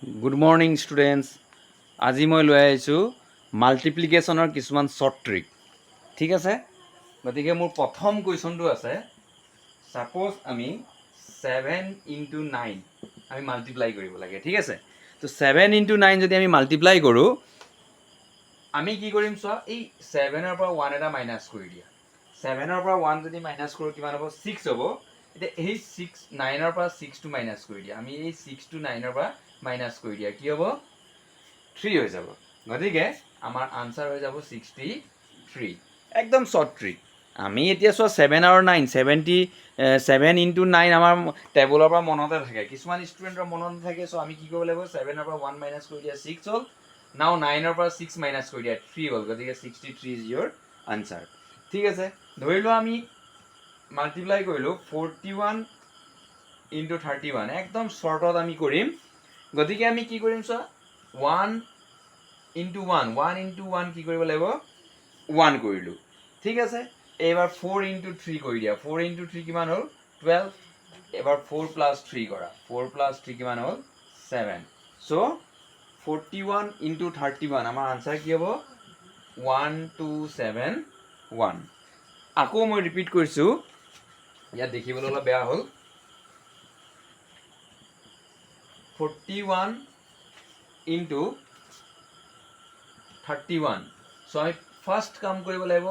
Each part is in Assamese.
Good morning, students. আজি মই লৈ আহিছোঁ মাল্টিপ্লিকেশ্যনৰ কিছুমান শ্বৰ্ট ট্ৰিক ঠিক আছে গতিকে মোৰ প্ৰথম কুৱেশ্যনটো আছে সাপোজ আমি 7 into 9 আমি মাল্টিপ্লাই কৰিব লাগে ঠিক আছে তো 7 into 9 যদি আমি মাল্টিপ্লাই কৰোঁ আমি কি কৰিম চোৱা এই 7 ৰ পৰা 1 এটা মাইনাছ কৰি দিয়া 7 ৰ পৰা 1 যদি মাইনাছ কৰোঁ কিমান হ'ব 6 হ'ব এতিয়া এই 6 9 ৰ পৰা 6 টো মাইনাছ কৰি দিয়া আমি এই 6 টো 9 ৰ পৰা মাইনাছ কৰি দিয়া কি হ'ব 3 হৈ যাব গতিকে আমাৰ আনসাৰ হৈ যাব 63 একদম শ্বৰ্ট ট্ৰিক আমি এতিয়া চোৱা 7 আৰু 9 7 into 9 আমাৰ টেবুলৰ পৰা মনতে থাকে কিছুমান ষ্টুডেণ্টৰ মনত থাকে সো আমি কি কৰিব লাগিব 7 ৰ পৰা 1 মাইনাছ কৰি দিয়া 6 হ'ল নাও 9 ৰ পৰা 6 মাইনাছ কৰি দিয়া 3 হ'ল গতিকে 63 ইজ ইয়োৰ আনসাৰ ঠিক আছে ধৰি লোৱা আমি মাল্টিপ্লাই কৰিলো 41 into 31 একদম শৰ্টত আমি কৰিম গতিকে আমি কি কৰিম চোৱা 1 into 1 কি কৰিব লাগিব 1 কৰিলো ঠিক আছে এবাৰ 4 into 3 কৰি দিয়া 4 into 3 কিমান হ'ল 12 এবাৰ 4 plus 3 কৰা 4 plus 3 কিমান হ'ল 7 সো 41 into 31 আমাৰ আনসাৰ কি হ'ব 1271 আকৌ মই ৰিপিট কৰিছো ইয়াত দেখিবলৈ অলপ বেয়া হ'ল 41 into 31 so I first কাম কৰিব লাগিব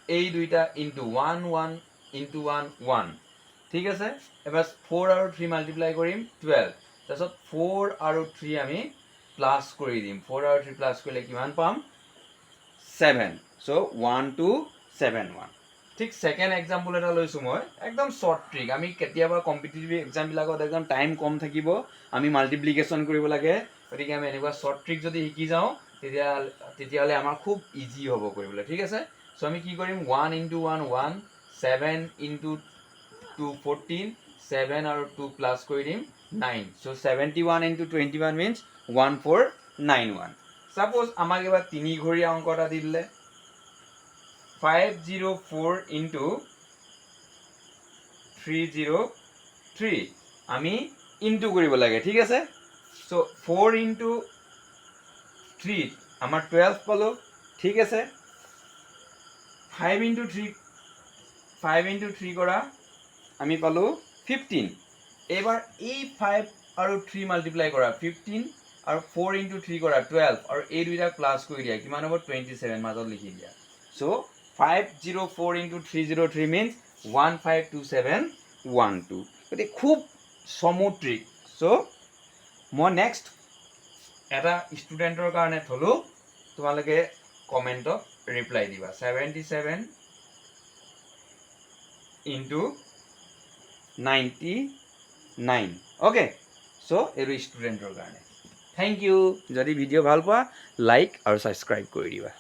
এই দুইটা into 1 1 into 1 1 ঠিক আছে এবাৰ 4 আৰু 3 মাল্টিপ্লাই কৰিম 12 তাৰছত 4 আৰু 3 আমি প্লাস কৰি দিম 4 আৰু 3 প্লাস কৰিলে কিমান পাম 7 so 1 2 7 1 ঠিক সেকেন্ড এক্সাম্পল এটা লৈছো মই একদম শর্ট ট্রিক আমি কেতিয়াবা কম্পিটিটিভ এক্সাম বিলাকত একদম টাইম কম থাকিব আমি মাল্টিপ্লিকেশন কৰিব লাগে গতিকে আমি এনেকুৱা শৰ্ট ট্ৰিক যদি শিকি যাও তেতিয়ালে আমাৰ খুব ইজি হ'ব কৰিবলৈ ঠিক আছে সো আমি কি কৰিম 1 into 1 1 7 into 2 14 7 আৰু 2 প্লাস কৰি দিম 9 so 71 into 21 means 1491 suppose আমাক এবাৰ তিনি ঘৰীয়া অংক এটা দিলে 504 into 303 আমি ইনটু কৰিব লাগে ঠিক আছে সো 4 into 3 আমাৰ 12 পালো ঠিক আছে 5 into 3 কৰা আমি পালো 15 এবাৰ এই 5 আৰু 3 মাল্টিপ্লাই কৰা 15 আৰু 4 into 3 কৰা 12 আৰু এই দুইটা প্লাস কৰি দিয়া কিমান হ'ব 27 মাজত লিখি দিয়া সো 504 into 303 means 152712 গতি খুব সমু ট্ৰিক সো মই নেক্সট এটা ষ্টুডেন্টৰ কাৰণে থলো তোমালোকে কমেন্টত ৰিপ্লাই দিবা 77 into 99 ওকে সো এই ষ্টুডেন্টৰ কাৰণে থ্যাংক ইউ যদি ভিডিও ভাল পোৱা লাইক আৰু সাবস্ক্ৰাইব কৰি দিবা